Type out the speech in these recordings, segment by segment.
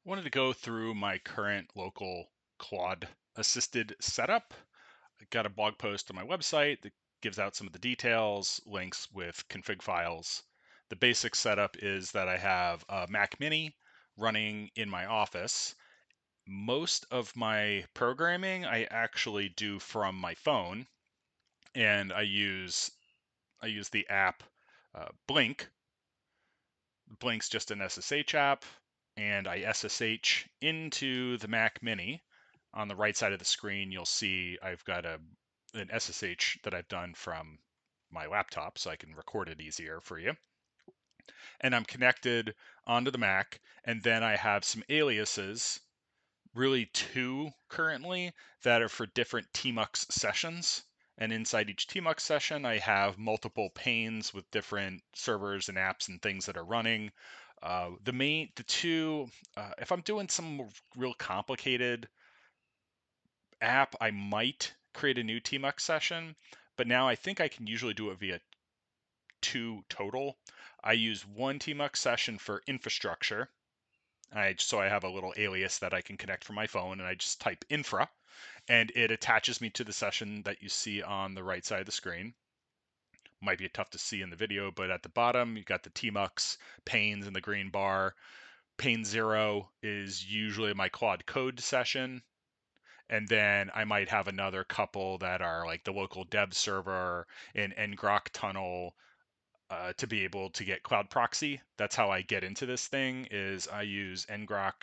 Wanted to go through my current local Claude assisted setup. I got a blog post on my website that gives out some of the details, links with config files. The basic setup is that I have a Mac Mini running in my office. Most of my programming I actually do from my phone, and I use the app Blink. Blink's just an SSH app, and I SSH into the Mac Mini. On the right side of the screen, you'll see I've got an SSH that I've done from my laptop, so I can record it easier for you. And I'm connected onto the Mac, and then I have some aliases, really two currently, that are for different tmux sessions. And inside each tmux session, I have multiple panes with different servers and apps and things that are running. If I'm doing some real complicated app, I might create a new tmux session, but now I think I can usually do it via two total. I use one tmux session for infrastructure. So I have a little alias that I can connect from my phone, and I just type infra, and it attaches me to the session that you see on the right side of the screen. Might be tough to see in the video, but at the bottom, you got the tmux panes in the green bar. Pane 0 is usually my Claude Code session. And then I might have another couple that are like the local dev server, an ngrok tunnel, to be able to get cloud proxy. That's how I get into this thing, is I use ngrok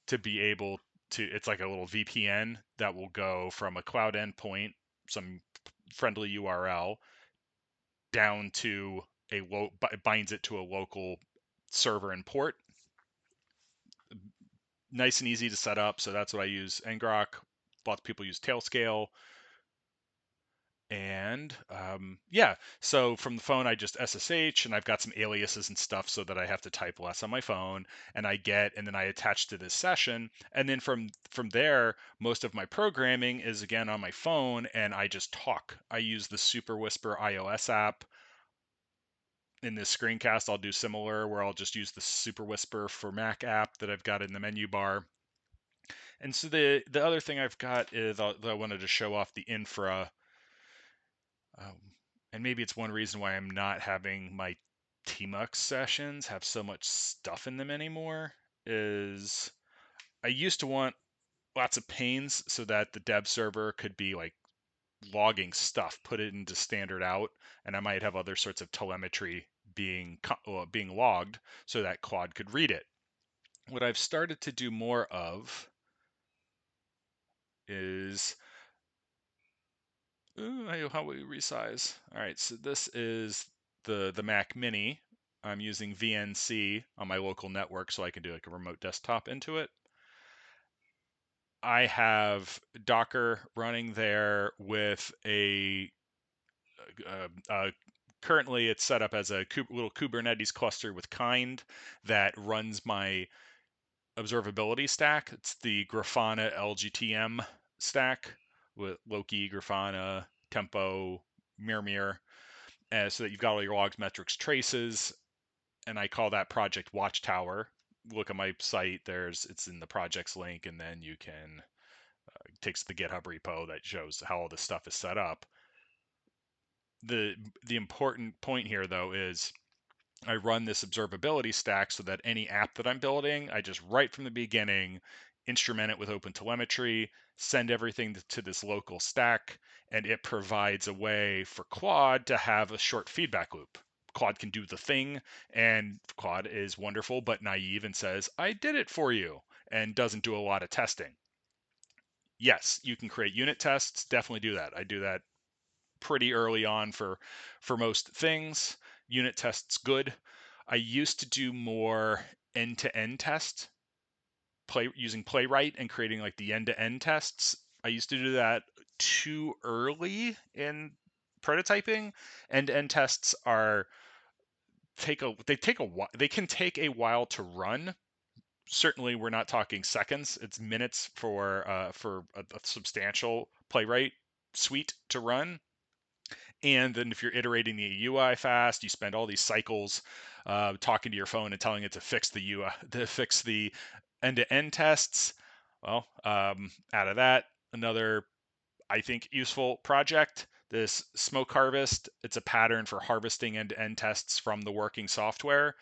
to be able to, it's like a little VPN that will go from a cloud endpoint, some friendly URL, down to binds it to a local server and port. Nice and easy to set up. So that's what I use. ngrok. Lots of people use Tailscale. And yeah, so from the phone, I just SSH, and I've got some aliases and stuff so that I have to type less on my phone. And then I attach to this session. And then from there, most of my programming is again on my phone, and I just talk. I use the Super Whisper iOS app. In this screencast, I'll do similar, where I'll just use the Super Whisper for Mac app that I've got in the menu bar. And so the other thing I've got is that I wanted to show off the infra. And maybe it's one reason why I'm not having my tmux sessions have so much stuff in them anymore, is I used to want lots of panes so that the dev server could be like logging stuff, put it into standard out, and I might have other sorts of telemetry being logged so that Claude could read it. What I've started to do more of is how we resize. All right, so this is the Mac Mini. I'm using VNC on my local network, so I can do like a remote desktop into it. I have Docker running there with currently it's set up as a little Kubernetes cluster with Kind that runs my observability stack. It's the Grafana LGTM stack with Loki, Grafana, Tempo, Mimir, so that you've got all your logs, metrics, traces, and I call that project Watchtower. Look at my site. It's in the projects link, and then you can it takes the GitHub repo that shows how all this stuff is set up. The important point here, though, is I run this observability stack so that any app that I'm building, I just right from the beginning instrument it with OpenTelemetry, send everything to this local stack, and it provides a way for Claude to have a short feedback loop. Claude can do the thing, and Claude is wonderful but naive and says, I did it for you, and doesn't do a lot of testing. Yes, you can create unit tests. Definitely do that. I do that pretty early on for most things. Unit tests good. I used to do more end-to-end tests, using Playwright and creating like the end-to-end tests. I used to do that too early in prototyping. End-to-end tests they can take a while to run. Certainly, we're not talking seconds. It's minutes for a substantial Playwright suite to run. And then if you're iterating the UI fast, you spend all these cycles talking to your phone and telling it to fix the UI, to fix the end-to-end tests. Well, out of that, another, I think, useful project, this SmokeHarvest. It's a pattern for harvesting end-to-end tests from the working software.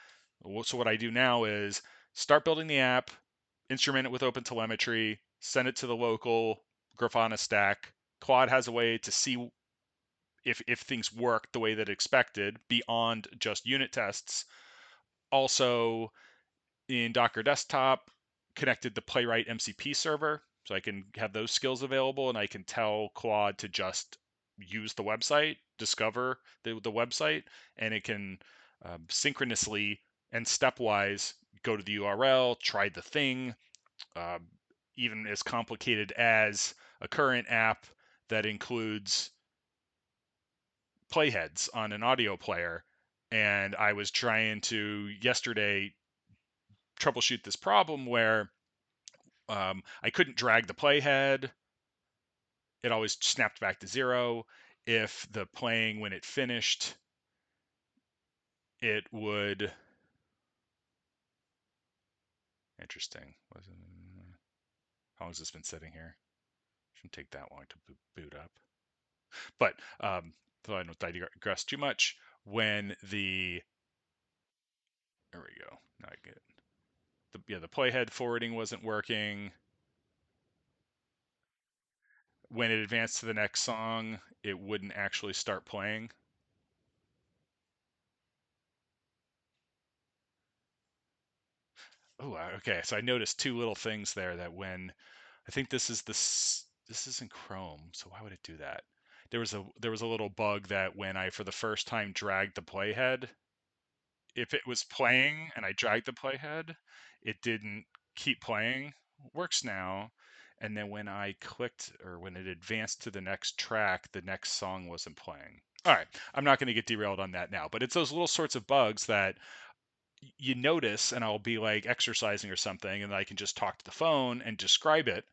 So what I do now is start building the app, instrument it with OpenTelemetry, send it to the local Grafana stack. Claude has a way to see if things work the way that expected beyond just unit tests. Also, in Docker Desktop, connected the Playwright MCP server, so I can have those skills available, and I can tell Claude to just use the website, discover the website, and it can synchronously and stepwise go to the URL, try the thing, uh, even as complicated as a current app that includes playheads on an audio player. And I was trying to yesterday troubleshoot this problem where I couldn't drag the playhead. It always snapped back to 0. If the playing, when it finished, it would. Interesting. How long has this been sitting here? Shouldn't take that long to boot up. But so I don't digress too much. When the there we go. Now I get the playhead forwarding wasn't working. When it advanced to the next song, it wouldn't actually start playing. Oh, okay. So I noticed two little things there that when I think this is in Chrome, so why would it do that? There was a little bug that when I for the first time dragged the playhead, if it was playing and I dragged the playhead, it didn't keep playing. Works now. And then when I clicked or when it advanced to the next track, the next song wasn't playing. All right, I'm not going to get derailed on that now, but it's those little sorts of bugs that you notice, and I'll be like exercising or something, and I can just talk to the phone and describe it.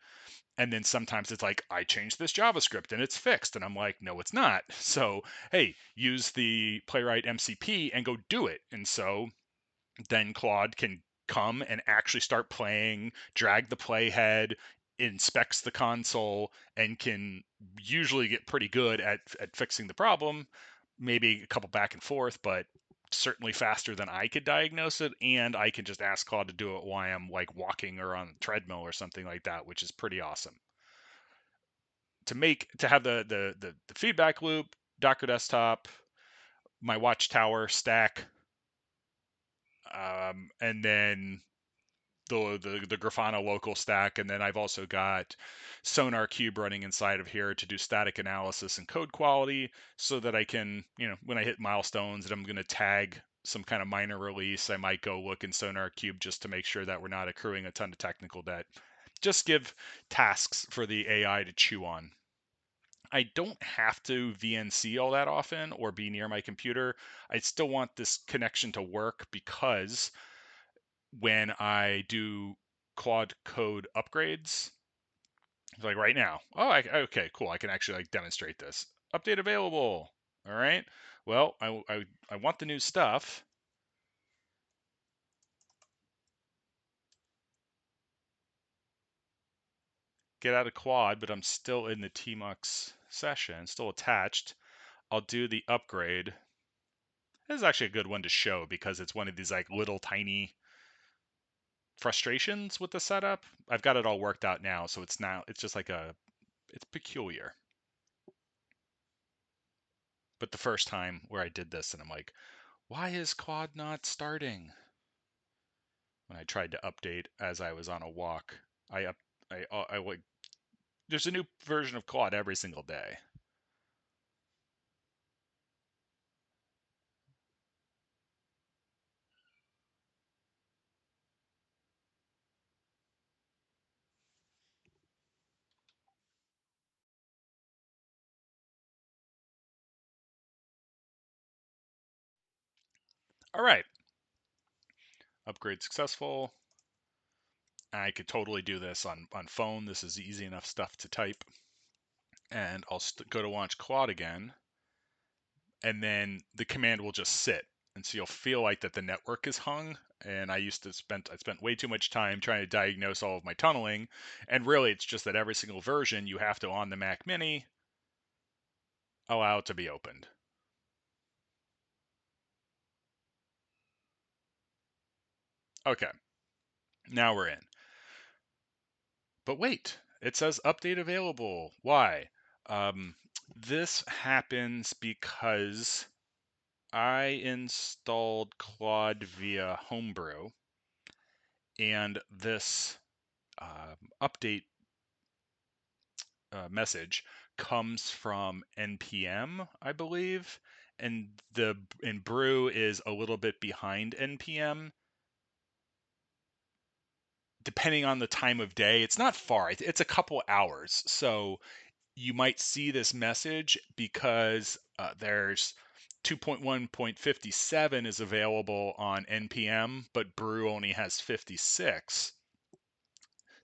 And then sometimes it's like, I changed this JavaScript and it's fixed. And I'm like, no, it's not. So, hey, use the Playwright MCP and go do it. And so then Claude can come and actually start playing, drag the playhead, inspects the console, and can usually get pretty good at fixing the problem. Maybe a couple back and forth, but certainly faster than I could diagnose it. And I can just ask Claude to do it while I'm like walking or on a treadmill or something like that, which is pretty awesome. To have the feedback loop, Docker Desktop, my Watchtower stack, and then the Grafana local stack, and then I've also got SonarQube running inside of here to do static analysis and code quality, so that I can, when I hit milestones and I'm going to tag some kind of minor release, I might go look in SonarQube just to make sure that we're not accruing a ton of technical debt. Just give tasks for the AI to chew on. I don't have to VNC all that often or be near my computer. I still want this connection to work, because when I do Claude Code upgrades, like right now, okay, cool, I can actually like demonstrate this. Update available. All right. Well, I want the new stuff. Get out of Claude, but I'm still in the tmux session, still attached. I'll do the upgrade. This is actually a good one to show because it's one of these like little tiny frustrations with the setup. I've got it all worked out now, so it's just like it's peculiar. But the first time where I did this and I'm like, why is Claude not starting? When I tried to update as I was on a walk, I like, there's a new version of Claude every single day. All right, upgrade successful. I could totally do this on phone. This is easy enough stuff to type. And I'll go to launch Claude again, and then the command will just sit. And so you'll feel like that the network is hung. And I spent way too much time trying to diagnose all of my tunneling. And really, it's just that every single version you have to, on the Mac Mini, allow it to be opened. Okay, now we're in. But wait, it says update available. Why? Um, this happens because I installed Claude via Homebrew, and this update message comes from npm, I believe, and Brew is a little bit behind npm. Depending on the time of day, it's not far. It's a couple hours, so you might see this message because there's 2.1.57 is available on npm, but Brew only has 56.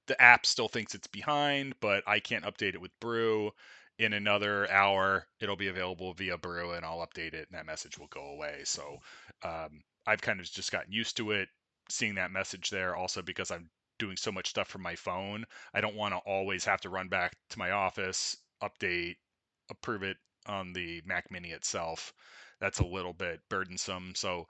The app still thinks it's behind, but I can't update it with Brew. In another hour, it'll be available via Brew, and I'll update it, and that message will go away. So I've kind of just gotten used to it, seeing that message there. Also, because I'm doing so much stuff from my phone, I don't want to always have to run back to my office, update, approve it on the Mac Mini itself. That's a little bit burdensome. So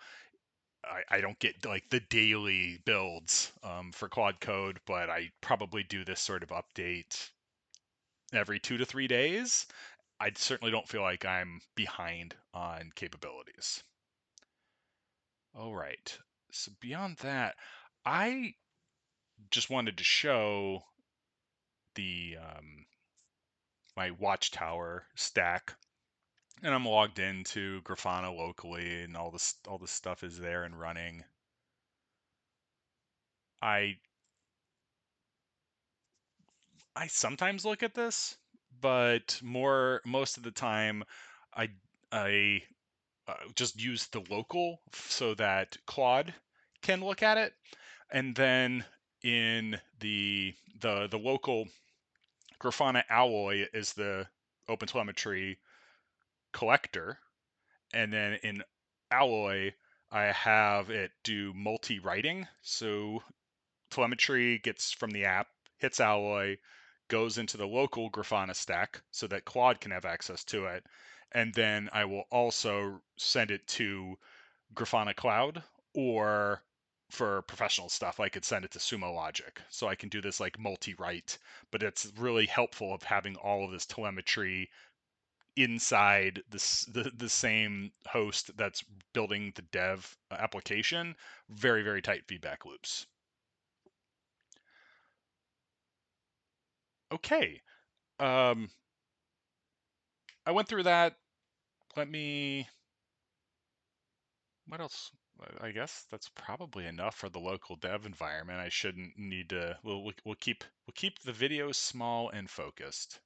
I don't get like the daily builds for Claude Code, but I probably do this sort of update every 2 to 3 days. I certainly don't feel like I'm behind on capabilities. All right. So beyond that, I just wanted to show the my Watchtower stack, and I'm logged into Grafana locally, and all this stuff is there and running. I I sometimes look at this, but most of the time, I I just use the local so that Claude can look at it, and then in the local Grafana Alloy is the OpenTelemetry collector, and then in Alloy I have it do multi-writing, so telemetry gets from the app, hits Alloy, goes into the local Grafana stack so that Claude can have access to it. And then I will also send it to Grafana Cloud, or for professional stuff, I could send it to Sumo Logic. So I can do this like multi-write, but it's really helpful of having all of this telemetry inside the same host that's building the dev application. Very, very tight feedback loops. Okay. Um, I went through that. Let me. What else? I guess that's probably enough for the local dev environment. I shouldn't need to. We'll keep the videos small and focused.